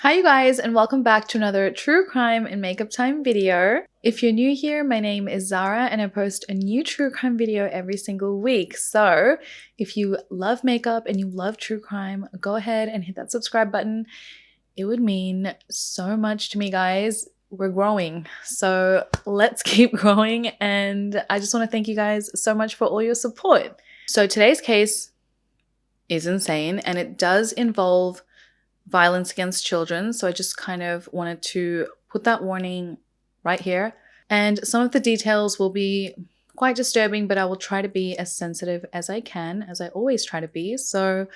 Hi you guys, and welcome back to another true crime and makeup time video. If you're new here, my name is Zara and I post a new true crime video every single week. So if you love makeup and you love true crime, go ahead and hit that subscribe button. It would mean so much to me, guys. We're growing, so let's keep growing, and I just want to thank you guys so much for all your support. So today's case is insane and it does involve violence against children, so I just kind of wanted to put that warning right here. And some of the details will be quite disturbing, but I will try to be as sensitive as I can, as I always try to be. So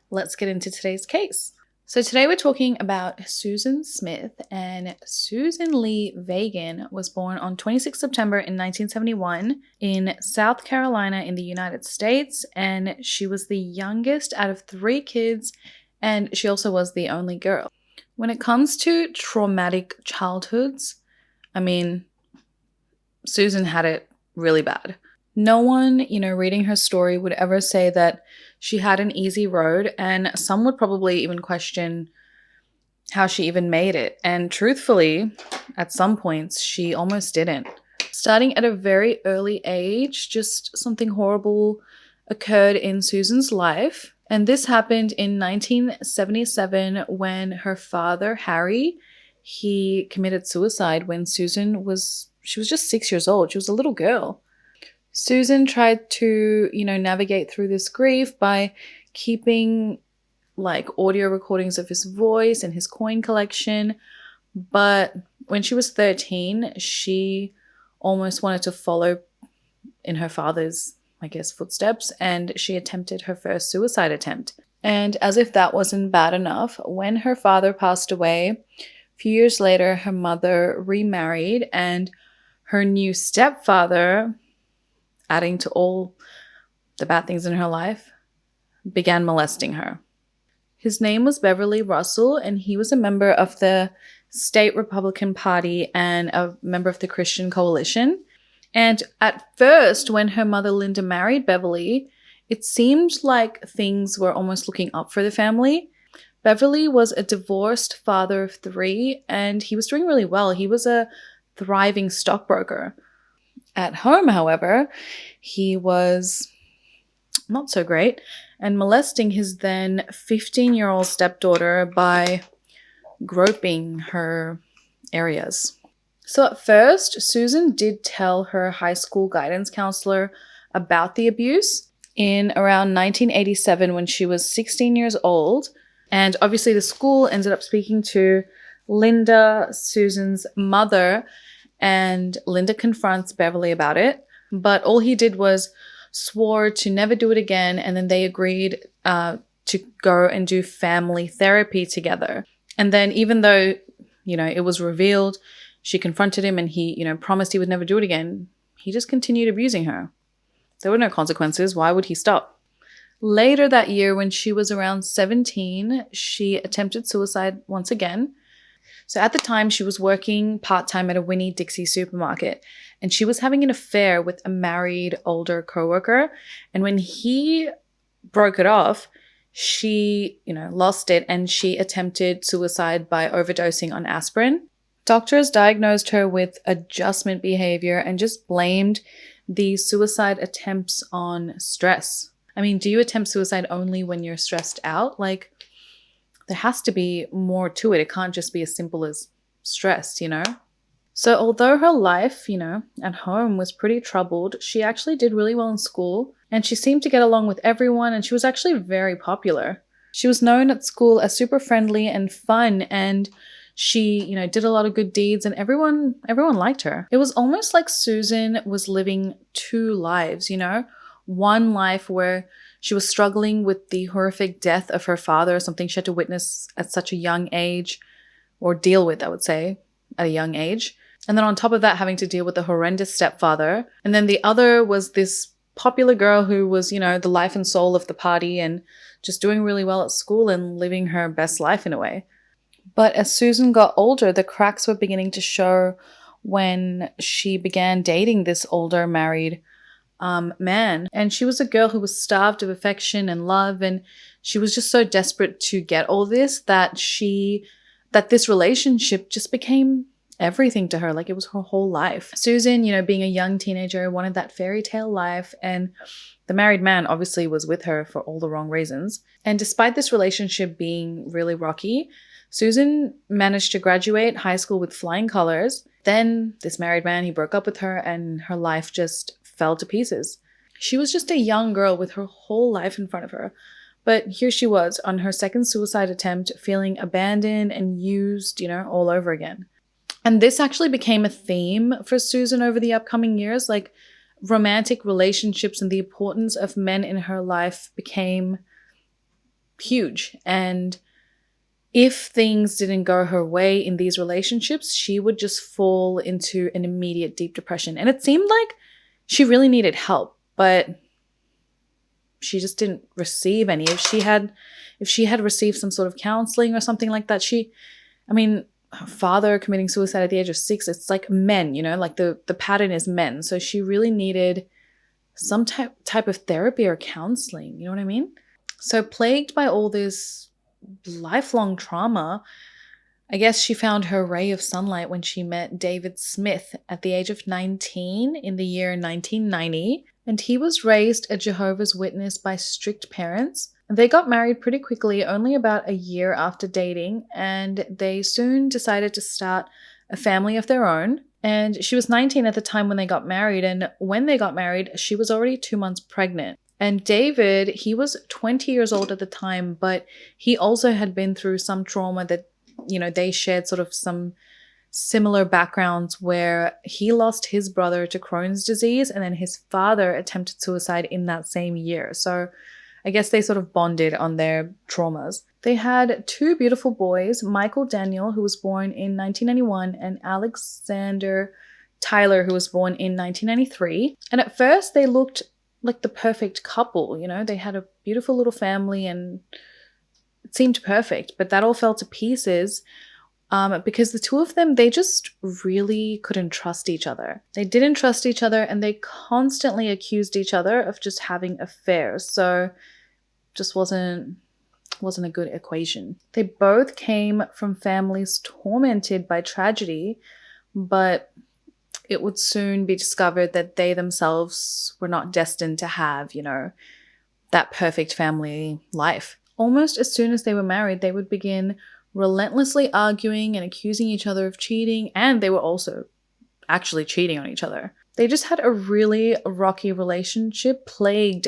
let's get into today's case. So today we're talking about Susan Smith, and Susan Lee Vagan was born on 26 September in 1971 in South Carolina in the United States, and she was the youngest out of 3 kids, and she also was the only girl. When it comes to traumatic childhoods, I mean, Susan had it really bad. No one, reading her story would ever say that she had an easy road, and some would probably even question how she even made it. And truthfully, at some points, she almost didn't. Starting at a very early age, just something horrible occurred in Susan's life. And this happened in 1977 when her father, Harry, he committed suicide when she was just 6 years old. She was a little girl. Susan tried to, navigate through this grief by keeping audio recordings of his voice and his coin collection. But when she was 13, she almost wanted to follow in her father's footsteps, and she attempted her first suicide attempt. And as if that wasn't bad enough, when her father passed away, a few years later, her mother remarried, and her new stepfather, adding to all the bad things in her life, began molesting her. His name was Beverly Russell, and he was a member of the state Republican Party and a member of the Christian Coalition. And at first, when her mother Linda married Beverly, it seemed like things were almost looking up for the family. Beverly was a divorced father of 3, and he was doing really well. He was a thriving stockbroker. At home, however, he was not so great and molesting his then 15-year-old stepdaughter by groping her areas. So at first, Susan did tell her high school guidance counselor about the abuse in around 1987 when she was 16 years old. And obviously the school ended up speaking to Linda, Susan's mother, and Linda confronts Beverly about it. But all he did was swore to never do it again, and then they agreed to go and do family therapy together. And then even though, it was revealed, she confronted him and he, promised he would never do it again, he just continued abusing her. There were no consequences. Why would he stop? Later that year, when she was around 17, she attempted suicide once again. So at the time, she was working part-time at a Winnie-Dixie supermarket, and she was having an affair with a married older coworker. And when he broke it off, she, lost it, and she attempted suicide by overdosing on aspirin. Doctors diagnosed her with adjustment behavior and just blamed the suicide attempts on stress. I mean, do you attempt suicide only when you're stressed out? There has to be more to it. It can't just be as simple as stress, So although her life, at home was pretty troubled, she actually did really well in school, and she seemed to get along with everyone, and she was actually very popular. She was known at school as super friendly and fun, and she, did a lot of good deeds, and everyone liked her. It was almost like Susan was living 2 lives, one life where she was struggling with the horrific death of her father, something she had to witness at such a young age, or deal with, I would say, at a young age. And then on top of that, having to deal with the horrendous stepfather. And then the other was this popular girl who was, the life and soul of the party and just doing really well at school and living her best life in a way. But as Susan got older, the cracks were beginning to show when she began dating this older married man. And she was a girl who was starved of affection and love, and she was just so desperate to get all this that she that this relationship just became everything to her. Like it was her whole life. Susan, being a young teenager, wanted that fairy tale life, and the married man obviously was with her for all the wrong reasons. And despite this relationship being really rocky, Susan managed to graduate high school with flying colors. Then this married man, he broke up with her, and her life just fell to pieces. She was just a young girl with her whole life in front of her. But here she was on her second suicide attempt, feeling abandoned and used, all over again. And this actually became a theme for Susan over the upcoming years. Like romantic relationships and the importance of men in her life became huge. And if things didn't go her way in these relationships, she would just fall into an immediate deep depression. And it seemed like she really needed help, but she just didn't receive any. If she had received some sort of counseling or something like that, her father committing suicide at the age of 6, it's like men, like the pattern is men. So she really needed some type of therapy or counseling, you know what I mean? So plagued by all this lifelong trauma, I guess she found her ray of sunlight when she met David Smith at the age of 19 in the year 1990. And he was raised a Jehovah's Witness by strict parents. They got married pretty quickly, only about a year after dating, and they soon decided to start a family of their own. And she was 19 at the time when they got married, and when they got married, she was already 2 months pregnant. And David, he was 20 years old at the time, but he also had been through some trauma that, they shared sort of some similar backgrounds where he lost his brother to Crohn's disease, and then his father attempted suicide in that same year. So I guess they sort of bonded on their traumas. They had 2 beautiful boys, Michael Daniel, who was born in 1991, and Alexander Tyler, who was born in 1993. And at first they looked like the perfect couple, they had a beautiful little family and it seemed perfect, but that all fell to pieces because the 2 of them, they just really couldn't trust each other. They didn't trust each other, and they constantly accused each other of just having affairs. So just wasn't a good equation. They both came from families tormented by tragedy, but it would soon be discovered that they themselves were not destined to have, that perfect family life. Almost as soon as they were married, they would begin relentlessly arguing and accusing each other of cheating, and they were also actually cheating on each other. They just had a really rocky relationship plagued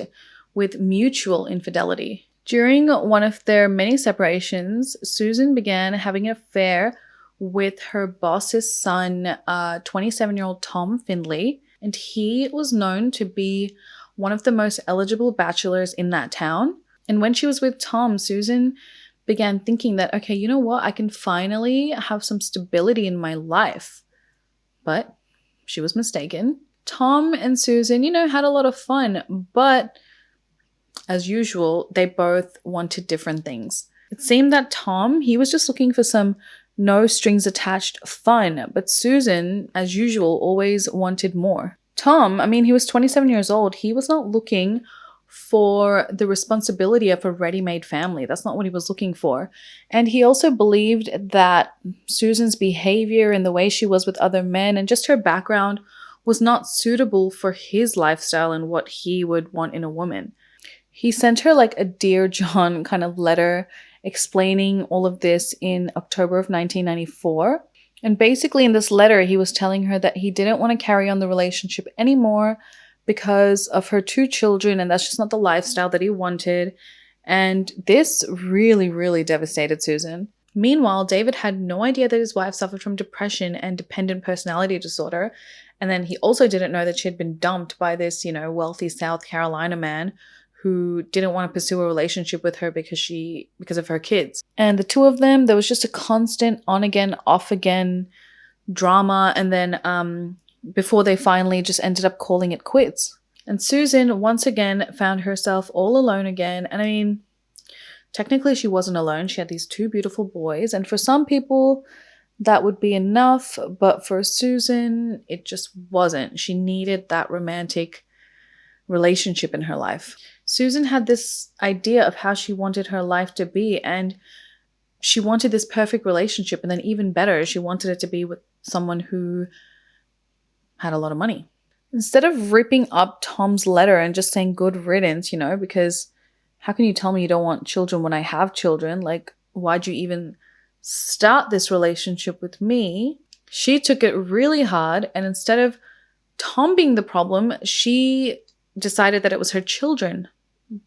with mutual infidelity. During one of their many separations, Susan began having an affair with her boss's son, 27-year-old Tom Findlay, and he was known to be one of the most eligible bachelors in that town. And when she was with Tom, Susan began thinking that, okay, you know what? I can finally have some stability in my life. But she was mistaken. Tom and Susan, had a lot of fun, but as usual, they both wanted different things. It seemed that Tom, he was just looking for some no strings attached fun, but Susan, as usual, always wanted more. Tom, he was 27 years old. He was not looking for the responsibility of a ready-made family. That's not what he was looking for. And he also believed that Susan's behavior and the way she was with other men and just her background was not suitable for his lifestyle and what he would want in a woman. He sent her like a Dear John kind of letter explaining all of this in October of 1994. And basically in this letter, he was telling her that he didn't want to carry on the relationship anymore because of her 2 children, and that's just not the lifestyle that he wanted. And this really, really devastated Susan. Meanwhile, David had no idea that his wife suffered from depression and dependent personality disorder. And then he also didn't know that she had been dumped by this, wealthy South Carolina man who didn't want to pursue a relationship with her because of her kids. And the 2 of them, there was just a constant on again, off again drama. And then before they finally just ended up calling it quits. And Susan once again found herself all alone again. And technically she wasn't alone. She had these 2 beautiful boys. And for some people, that would be enough. But for Susan, it just wasn't. She needed that romantic relationship in her life. Susan had this idea of how she wanted her life to be, and she wanted this perfect relationship, and then even better, she wanted it to be with someone who had a lot of money. Instead of ripping up Tom's letter and just saying good riddance, because how can you tell me you don't want children when I have children? Like, why'd you even start this relationship with me? She took it really hard, and instead of Tom being the problem, she decided that it was her children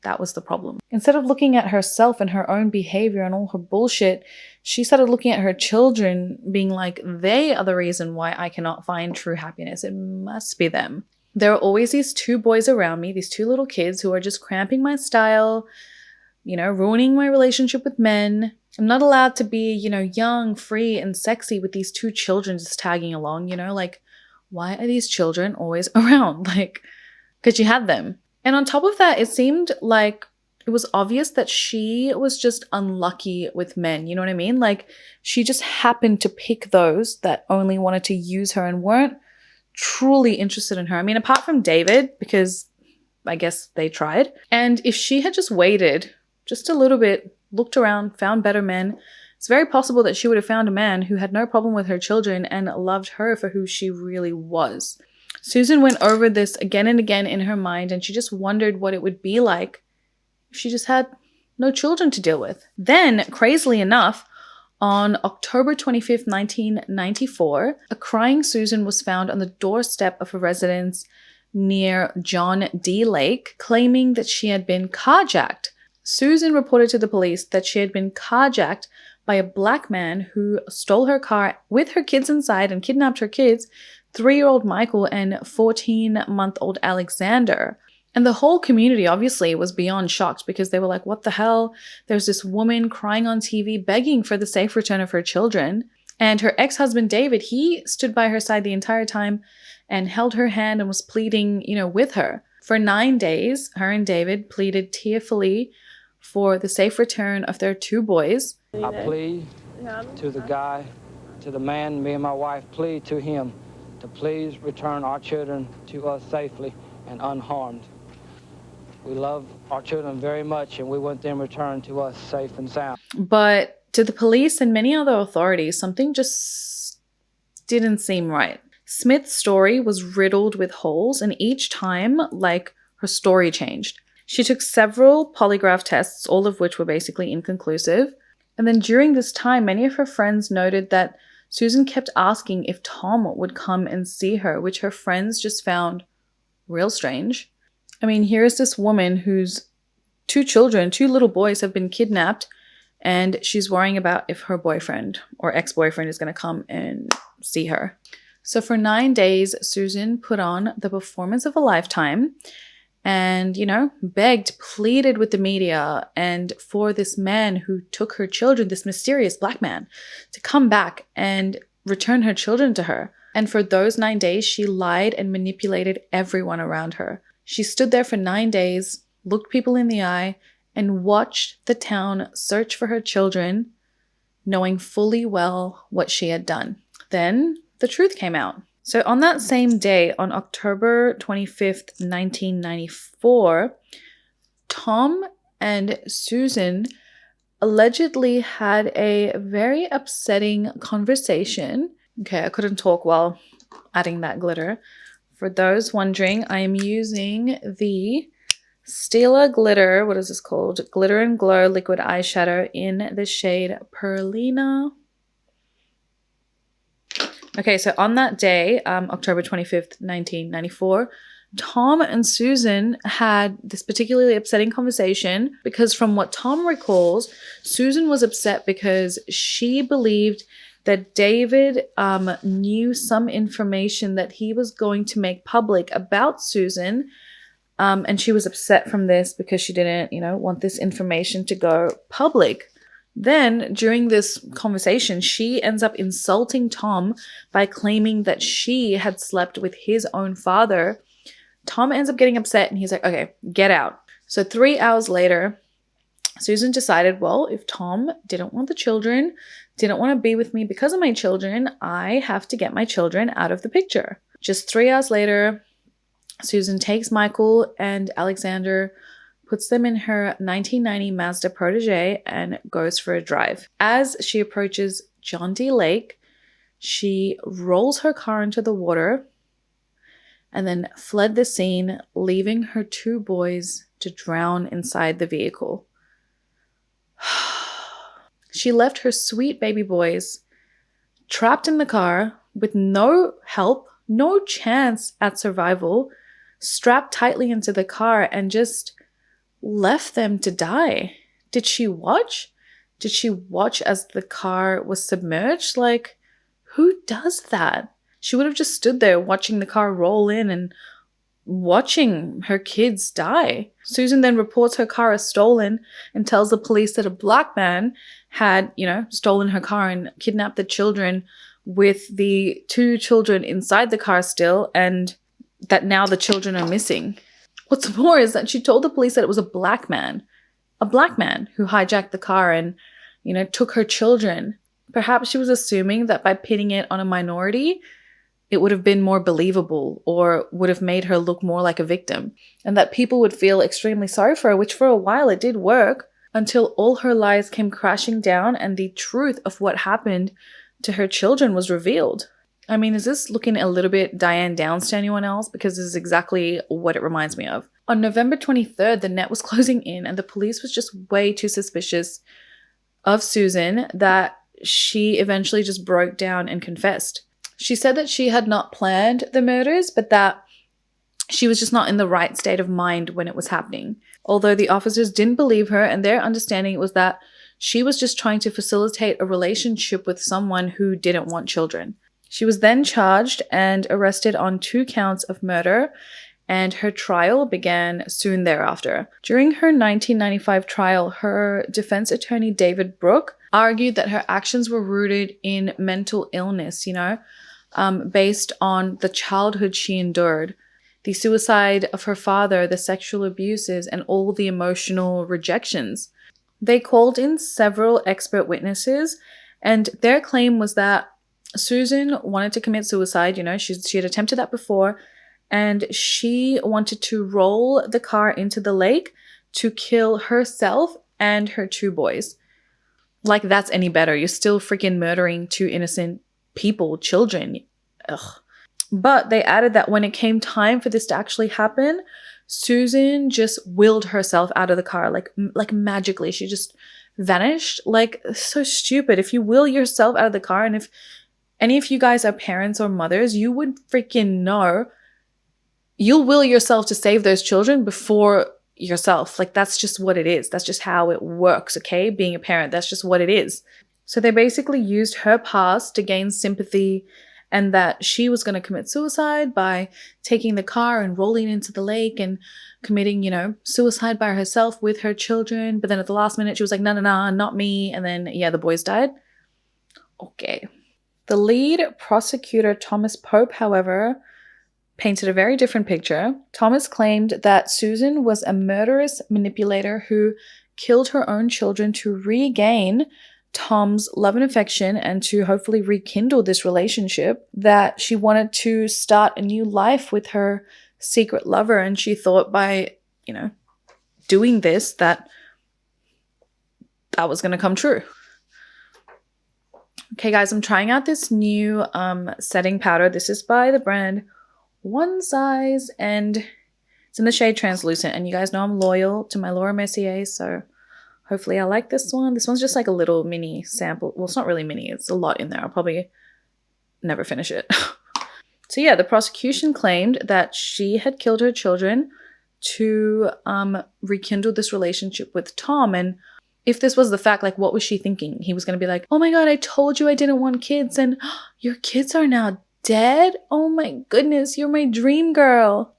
that was the problem. Instead of looking at herself and her own behavior and all her bullshit, she started looking at her children, being like, they are the reason why I cannot find true happiness. It must be them. There are always these two boys around me, these two little kids who are just cramping my style, ruining my relationship with men. I'm not allowed to be, young, free, and sexy with these two children just tagging along, like, why are these children always around? Like, because you had them. And on top of that, it seemed like it was obvious that she was just unlucky with men. You know what I mean? Like, she just happened to pick those that only wanted to use her and weren't truly interested in her. I mean, apart from David, because I guess they tried. And if she had just waited just a little bit, looked around, found better men, it's very possible that she would have found a man who had no problem with her children and loved her for who she really was. Susan went over this again and again in her mind, and she just wondered what it would be like if she just had no children to deal with. Then, crazily enough, on October 25th, 1994, a crying Susan was found on the doorstep of a residence near John D. Lake, claiming that she had been carjacked. Susan reported to the police that she had been carjacked by a black man who stole her car with her kids inside and kidnapped her kids, 3-year-old Michael and 14-month-old Alexander. And the whole community obviously was beyond shocked, because they were like, what the hell? There's this woman crying on TV begging for the safe return of her children. And her ex-husband David, he stood by her side the entire time and held her hand and was pleading, with her. For 9 days, her and David pleaded tearfully for the safe return of their 2 boys. I plead to the man, me and my wife plead to him to please return our children to us safely and unharmed. We love our children very much, and we want them returned to us safe and sound. But to the police and many other authorities, something just didn't seem right. Smith's story was riddled with holes, and each time, her story changed. She took several polygraph tests, all of which were basically inconclusive. And then during this time, many of her friends noted that Susan kept asking if Tom would come and see her, which her friends just found real strange. I mean, here is this woman whose 2 children, 2 little boys, have been kidnapped, and she's worrying about if her boyfriend or ex-boyfriend is going to come and see her. So for 9 days, Susan put on the performance of a lifetime and, begged, pleaded with the media and for this man who took her children, this mysterious black man, to come back and return her children to her. And for those 9 days, she lied and manipulated everyone around her. She stood there for 9 days, looked people in the eye, and watched the town search for her children, knowing fully well what she had done. Then the truth came out. So on that same day, on October 25th, 1994, Tom and Susan allegedly had a very upsetting conversation. Okay, I couldn't talk while adding that glitter. For those wondering, I am using the Stila Glitter, what is this called? Glitter and Glow Liquid Eyeshadow in the shade Perlina. Okay, so on that day, October 25th, 1994, Tom and Susan had this particularly upsetting conversation because from what Tom recalls, Susan was upset because she believed that David knew some information that he was going to make public about Susan, and she was upset from this because she didn't, want this information to go public. Then, during this conversation, she ends up insulting Tom by claiming that she had slept with his own father. Tom ends up getting upset and he's like, okay, get out. So 3 hours later, Susan decided, well, if Tom didn't want the children, didn't want to be with me because of my children, I have to get my children out of the picture. Just 3 hours later, Susan takes Michael and Alexander puts them in her 1990 Mazda Protege, and goes for a drive. As she approaches John D. Lake, she rolls her car into the water and then fled the scene, leaving her 2 boys to drown inside the vehicle. She left her sweet baby boys trapped in the car with no help, no chance at survival, strapped tightly into the car, and just left them to die. Did she watch? Did she watch as the car was submerged? Like, who does that? She would have just stood there watching the car roll in and watching her kids die. Susan then reports her car as stolen and tells the police that a black man had, stolen her car and kidnapped the children, with the 2 children inside the car still, and that now the children are missing. What's more is that she told the police that it was a black man who hijacked the car and, took her children. Perhaps she was assuming that by pinning it on a minority, it would have been more believable or would have made her look more like a victim, and that people would feel extremely sorry for her, which for a while it did work, until all her lies came crashing down and the truth of what happened to her children was revealed. I mean, is this looking a little bit Diane Downs to anyone else? Because this is exactly what it reminds me of. On November 23rd, the net was closing in and the police was just way too suspicious of Susan that she eventually just broke down and confessed. She said that she had not planned the murders, but that she was just not in the right state of mind when it was happening. Although the officers didn't believe her, and their understanding was that she was just trying to facilitate a relationship with someone who didn't want children. She was then charged and arrested on 2 counts of murder, and her trial began soon thereafter. During her 1995 trial, her defense attorney, David Brooke, argued that her actions were rooted in mental illness, based on the childhood she endured, the suicide of her father, the sexual abuses, and all the emotional rejections. They called in several expert witnesses, and their claim was that Susan wanted to commit suicide. She had attempted that before, and she wanted to roll the car into the lake to kill herself and her 2 boys. Like, that's any better. You're still freaking murdering 2 innocent people, children. Ugh. But they added that when it came time for this to actually happen, Susan just willed herself out of the car, like magically. She just vanished. Like, so stupid. If you will yourself out of the car, and if any of you guys are parents or mothers, you would freaking know. You'll will yourself to save those children before yourself. Like, that's just what it is. That's just how it works, okay? Being a parent, that's just what it is. So they basically used her past to gain sympathy, and that she was going to commit suicide by taking the car and rolling into the lake and committing, suicide by herself with her children. But then at the last minute, she was like, no, not me. And then, the boys died. Okay. The lead prosecutor, Thomas Pope, however, painted a very different picture. Thomas claimed that Susan was a murderous manipulator who killed her own children to regain Tom's love and affection and to hopefully rekindle this relationship, that she wanted to start a new life with her secret lover, and she thought by, doing this that was going to come true. Okay, guys, I'm trying out this new setting powder. This is by the brand One Size, and it's in the shade Translucent, and you guys know I'm loyal to my Laura Mercier, so hopefully I like this one. This one's just like a little mini sample. Well, it's not really mini. It's a lot in there. I'll probably never finish it. So the prosecution claimed that she had killed her children to rekindle this relationship with Tom. And if this was the fact, like, what was she thinking? He was going to be like, oh my God, I told you I didn't want kids, and your kids are now dead? Oh my goodness, you're my dream girl.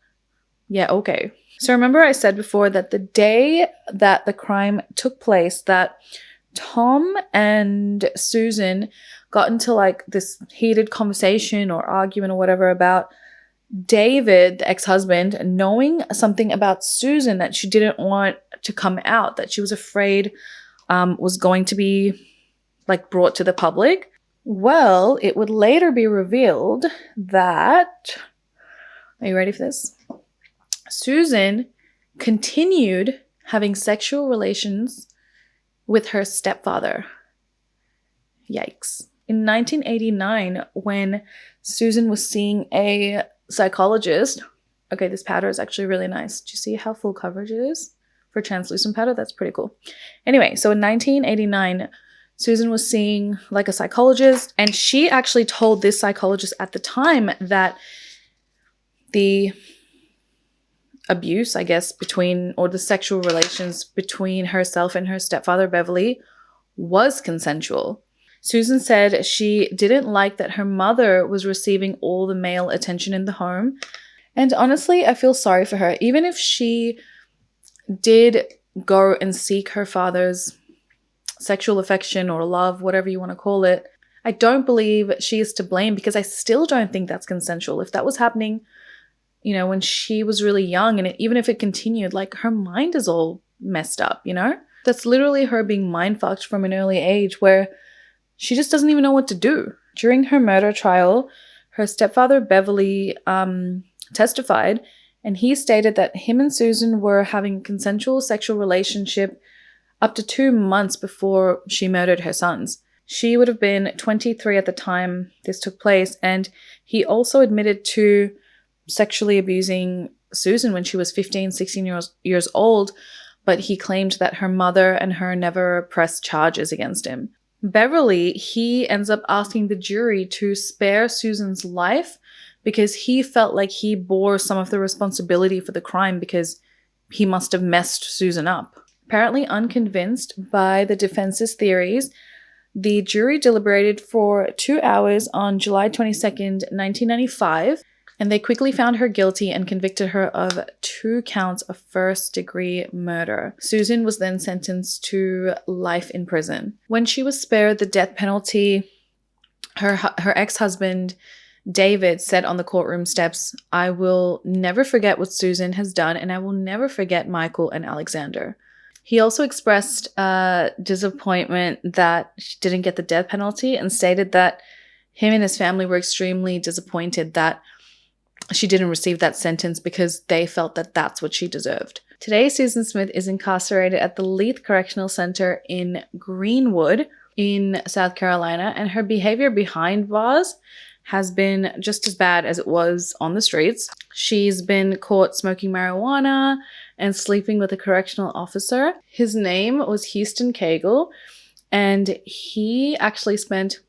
Yeah, okay. So remember I said before that the day that the crime took place, that Tom and Susan got into like this heated conversation or argument or whatever about David, the ex-husband, knowing something about Susan that she didn't want to come out, that she was afraid was going to be like brought to the public. Well, it would later be revealed that, are you ready for this? Susan continued having sexual relations with her stepfather. Yikes. In 1989, when Susan was seeing a psychologist, okay, this powder is actually really nice. Do you see how full coverage it is for translucent powder? That's pretty cool. Anyway, so in 1989, Susan was seeing like a psychologist, and she actually told this psychologist at the time that the abuse, I guess, or the sexual relations between herself and her stepfather, Beverly, was consensual. Susan said she didn't like that her mother was receiving all the male attention in the home. And honestly, I feel sorry for her. Even if she did go and seek her father's sexual affection or love, whatever you want to call it, I don't believe she is to blame, because I still don't think that's consensual. If that was happening, you know, when she was really young, and even if it continued, like, her mind is all messed up, you know? That's literally her being mind fucked from an early age, where she just doesn't even know what to do. During her murder trial, her stepfather, Beverly, testified, and he stated that him and Susan were having a consensual sexual relationship up to 2 months before she murdered her sons. She would have been 23 at the time this took place, and he also admitted to sexually abusing Susan when she was 15, 16 years old, but he claimed that her mother and her never pressed charges against him. Beverly, he ends up asking the jury to spare Susan's life because he felt like he bore some of the responsibility for the crime because he must have messed Susan up. Apparently unconvinced by the defense's theories, the jury deliberated for 2 hours on July 22nd, 1995, and they quickly found her guilty and convicted her of 2 counts of first-degree murder. Susan was then sentenced to life in prison. When she was spared the death penalty, her ex-husband, David, said on the courtroom steps, "I will never forget what Susan has done, and I will never forget Michael and Alexander." He also expressed disappointment that she didn't get the death penalty and stated that him and his family were extremely disappointed that she didn't receive that sentence because they felt that that's what she deserved. Today, Susan Smith is incarcerated at the Leith Correctional Center in Greenwood in South Carolina, and her behavior behind bars has been just as bad as it was on the streets. She's been caught smoking marijuana and sleeping with a correctional officer. His name was Houston Cagle, and he actually spent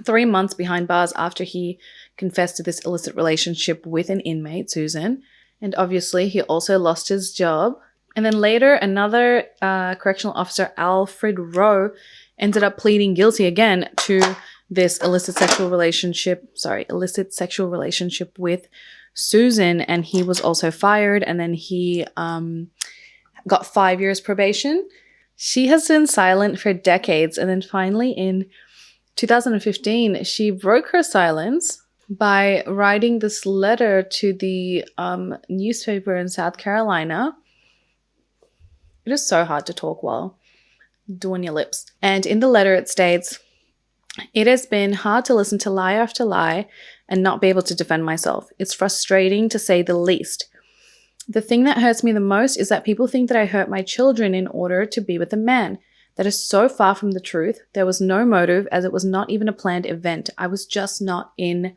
3 months behind bars after he confessed to this illicit relationship with an inmate, Susan. And obviously, he also lost his job. And then later, another correctional officer, Alfred Rowe, ended up pleading guilty again to this illicit sexual relationship with Susan, and he was also fired, and then he got 5 years probation. She has been silent for decades, and then finally in 2015, she broke her silence by writing this letter to the newspaper in South Carolina. It is so hard to talk while doing your lips. And in the letter it states, "It has been hard to listen to lie after lie and not be able to defend myself. It's frustrating to say the least. The thing that hurts me the most is that people think that I hurt my children in order to be with a man. That is so far from the truth. There was no motive, as it was not even a planned event. I was just not in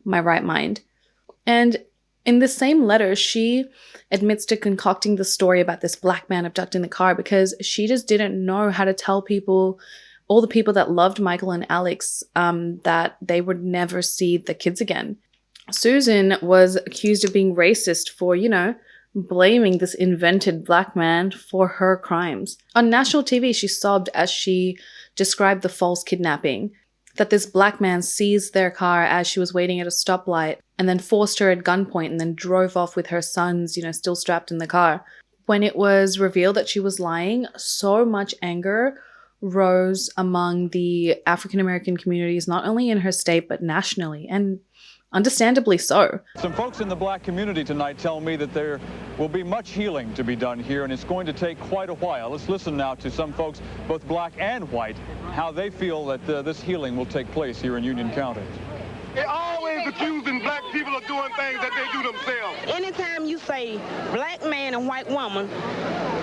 my right mind." And in the same letter, she admits to concocting the story about this black man abducting the car because she just didn't know how to tell people, all the people that loved Michael and Alex, that they would never see the kids again. Susan was accused of being racist for, blaming this invented black man for her crimes. On national TV, she sobbed as she described the false kidnapping, that this black man seized their car as she was waiting at a stoplight and then forced her at gunpoint and then drove off with her sons, still strapped in the car. When it was revealed that she was lying, so much anger rose among the African American communities, not only in her state, but nationally, and understandably so. Some folks in the black community tonight tell me that there will be much healing to be done here, and it's going to take quite a while. Let's listen now to some folks, both black and white, how they feel that this healing will take place here in Union County. They're always accusing black people of doing things that they do themselves. Anytime you say black man and white woman,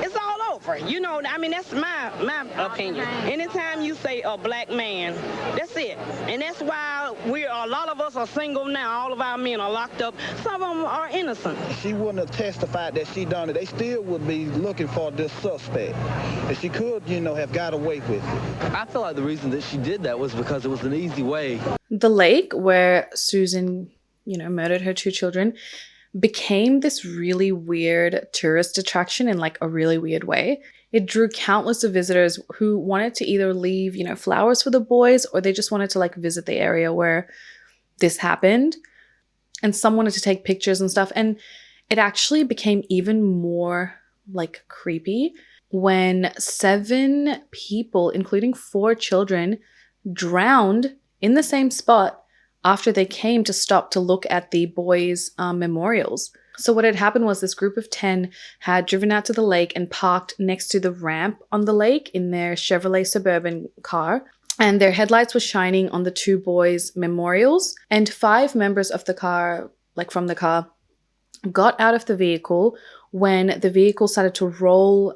it's all suffer. You know, I mean, that's my opinion. Anytime you say a black man, that's it. And that's why a lot of us are single now. All of our men are locked up. Some of them are innocent. She wouldn't have testified that she done it. They still would be looking for this suspect. And she could, have got away with it. I feel like the reason that she did that was because it was an easy way. The lake where Susan, murdered her 2 children became this really weird tourist attraction in like a really weird way. It drew countless of visitors who wanted to either leave, flowers for the boys, or they just wanted to like visit the area where this happened. And some wanted to take pictures and stuff. And it actually became even more like creepy when 7 people, including 4 children, drowned in the same spot after they came to stop to look at the boys' memorials. So what had happened was this group of 10 had driven out to the lake and parked next to the ramp on the lake in their Chevrolet Suburban car. And their headlights were shining on the 2 boys' memorials. And 5 members of the car, from the car, got out of the vehicle when the vehicle started to roll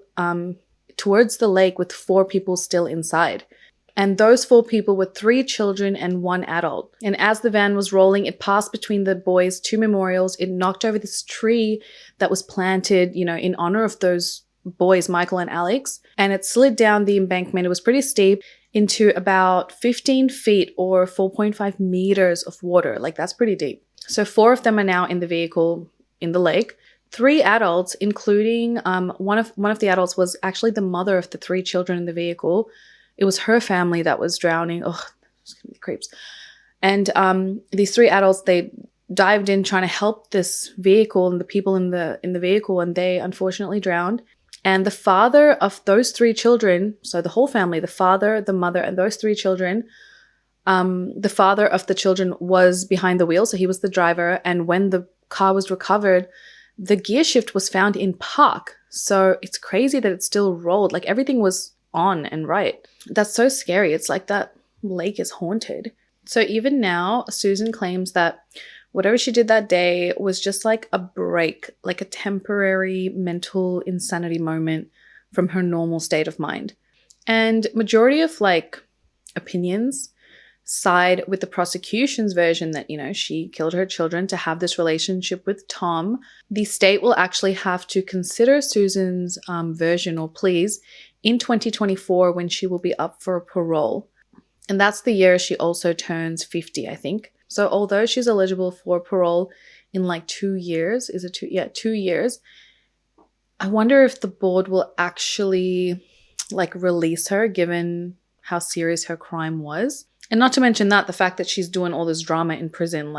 towards the lake with 4 people still inside. And those 4 people were 3 children and 1 adult. And as the van was rolling, it passed between the boys' 2 memorials. It knocked over this tree that was planted, in honor of those boys, Michael and Alex. And it slid down the embankment. It was pretty steep, into about 15 feet or 4.5 meters of water. Like, that's pretty deep. So 4 of them are now in the vehicle in the lake. 3 adults, including one of the adults was actually the mother of the 3 children in the vehicle. It was her family that was drowning. Oh, it's gonna be creeps. And these 3 adults, they dived in trying to help this vehicle and the people in the vehicle, and they unfortunately drowned. And the father of those 3 children, so the whole family, the father, the mother, and those 3 children, the father of the children was behind the wheel, so he was the driver. And when the car was recovered, the gear shift was found in park. So it's crazy that it still rolled. Like, everything was on and right. That's so scary. It's like that lake is haunted. So even now, Susan claims that whatever she did that day was just like a break, like a temporary mental insanity moment from her normal state of mind. And majority of opinions side with the prosecution's version that, she killed her children to have this relationship with Tom. The state will actually have to consider Susan's version or pleas in 2024 when she will be up for parole. And that's the year she also turns 50, I think. So although she's eligible for parole in 2 years, 2 years, I wonder if the board will actually release her given how serious her crime was. And not to mention that, the fact that she's doing all this drama in prison,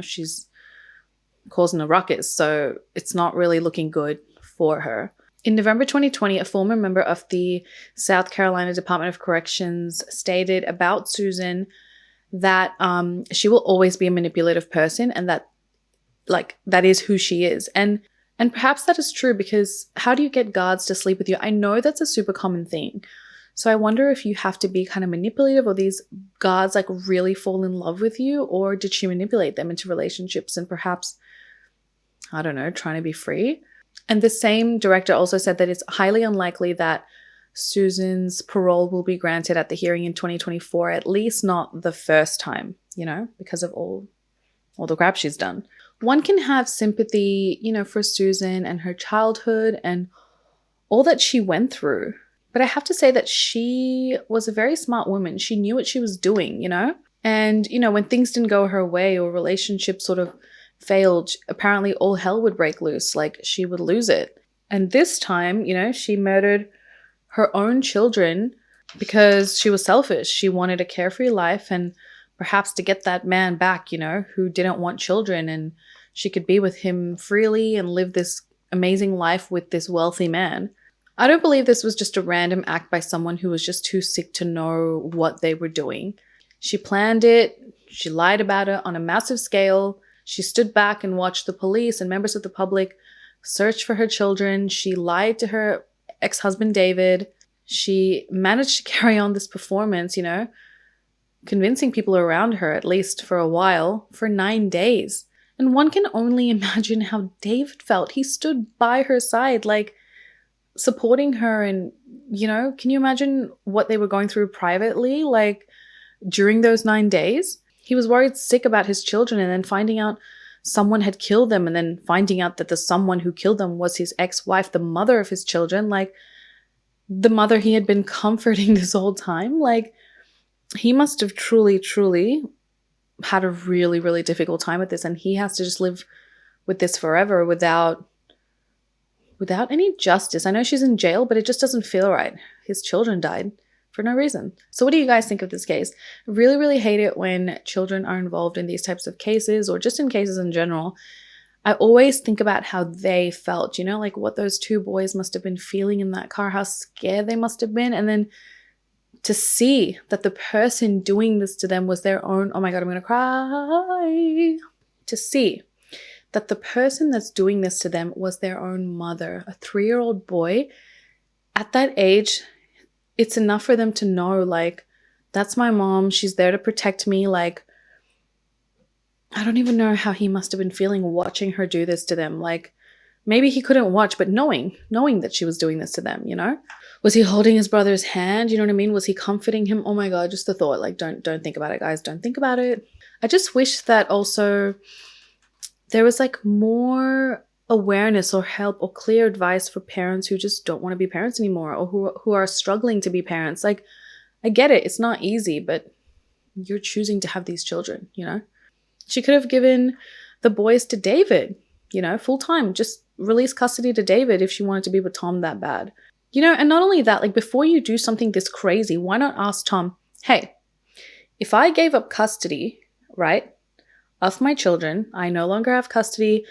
she's causing a ruckus. So it's not really looking good for her. In November 2020, a former member of the South Carolina Department of Corrections stated about Susan that she will always be a manipulative person, and that that is who she is. And perhaps that is true, because how do you get guards to sleep with you? I know that's a super common thing. So I wonder if you have to be kind of manipulative, or these guards really fall in love with you, or did she manipulate them into relationships and perhaps, I don't know, trying to be free? And the same director also said that it's highly unlikely that Susan's parole will be granted at the hearing in 2024, at least not the first time, because of all the crap she's done. One can have sympathy, for Susan and her childhood and all that she went through. But I have to say that she was a very smart woman. She knew what she was doing, And, when things didn't go her way or relationships sort of failed, apparently all hell would break loose. She would lose it. And this time, she murdered her own children because she was selfish. She wanted a carefree life and perhaps to get that man back, who didn't want children, and she could be with him freely and live this amazing life with this wealthy man. I don't believe this was just a random act by someone who was just too sick to know what they were doing. She planned it. She lied about it on a massive scale. She stood back and watched the police and members of the public search for her children. She lied to her ex-husband, David. She managed to carry on this performance, convincing people around her, at least for a while, for 9 days. And one can only imagine how David felt. He stood by her side supporting her. And, you know, can you imagine what they were going through privately, like during those 9 days? He was worried sick about his children, and then finding out someone had killed them, and then finding out that the someone who killed them was his ex-wife, the mother of his children, like the mother he had been comforting this whole time. Like, he must have truly, truly had a really, really difficult time with this, and he has to just live with this forever without any justice. I know she's in jail, but it just doesn't feel right. His children died for no reason. So what do you guys think of this case? I really, really hate it when children are involved in these types of cases, or just in cases in general. I always think about how they felt, you know, like what those two boys must have been feeling in that car, how scared they must have been. And then to see that the person doing this to them was their own, oh my God, I'm going to cry. To see that the person that's doing this to them was their own mother, a 3-year-old boy. At that age, it's enough for them to know, like, that's my mom. She's there to protect me. Like, I don't even know how he must have been feeling watching her do this to them. Like, maybe he couldn't watch, but knowing that she was doing this to them, you know? Was he holding his brother's hand? You know what I mean? Was he comforting him? Oh my God, just the thought. Like, don't think about it, guys. Don't think about it. I just wish that also there was like more awareness or help or clear advice for parents who just don't want to be parents anymore, or who are struggling to be parents. Like, I get it. It's not easy, but you're choosing to have these children, you know? She could have given the boys to David, you know, full time. Just release custody to David if she wanted to be with Tom that bad. You know, and not only that, like, before you do something this crazy, why not ask Tom, hey, if I gave up custody, right, of my children, I no longer have custody,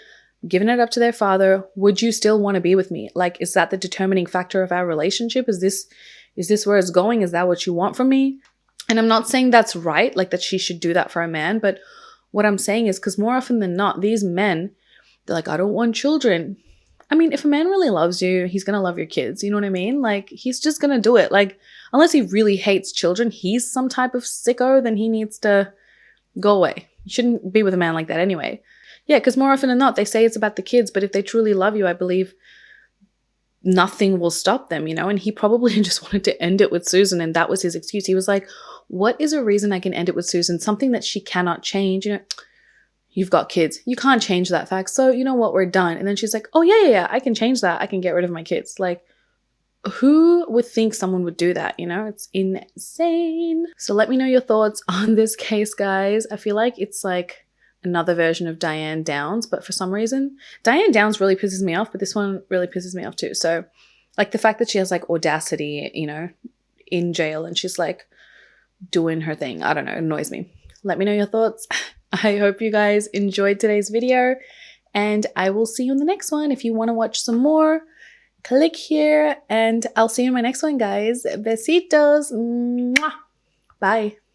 giving it up to their father, would you still want to be with me? Like, is that the determining factor of our relationship? Is this where it's going? Is that what you want from me? And I'm not saying that's right, like that she should do that for a man, but what I'm saying is, because more often than not, these men, they're like, I don't want children. I mean, if a man really loves you, he's going to love your kids. You know what I mean? Like, he's just going to do it. Like, unless he really hates children, he's some type of sicko, then he needs to go away. You shouldn't be with a man like that anyway. Yeah, because more often than not, they say it's about the kids, but if they truly love you, I believe nothing will stop them, you know? And he probably just wanted to end it with Susan, and that was his excuse. He was like, what is a reason I can end it with Susan? Something that she cannot change, you know? You've got kids. You can't change that fact. So you know what? We're done. And then she's like, oh, yeah, I can change that. I can get rid of my kids. Like, who would think someone would do that? You know, it's insane. So let me know your thoughts on this case, guys. I feel like it's like another version of Diane Downs, but for some reason, Diane Downs really pisses me off, but this one really pisses me off too. So like the fact that she has like audacity, you know, in jail, and she's like doing her thing. I don't know, it annoys me. Let me know your thoughts. I hope you guys enjoyed today's video, and I will see you in the next one. If you want to watch some more, click here, and I'll see you in my next one, guys. Besitos. Mwah. Bye.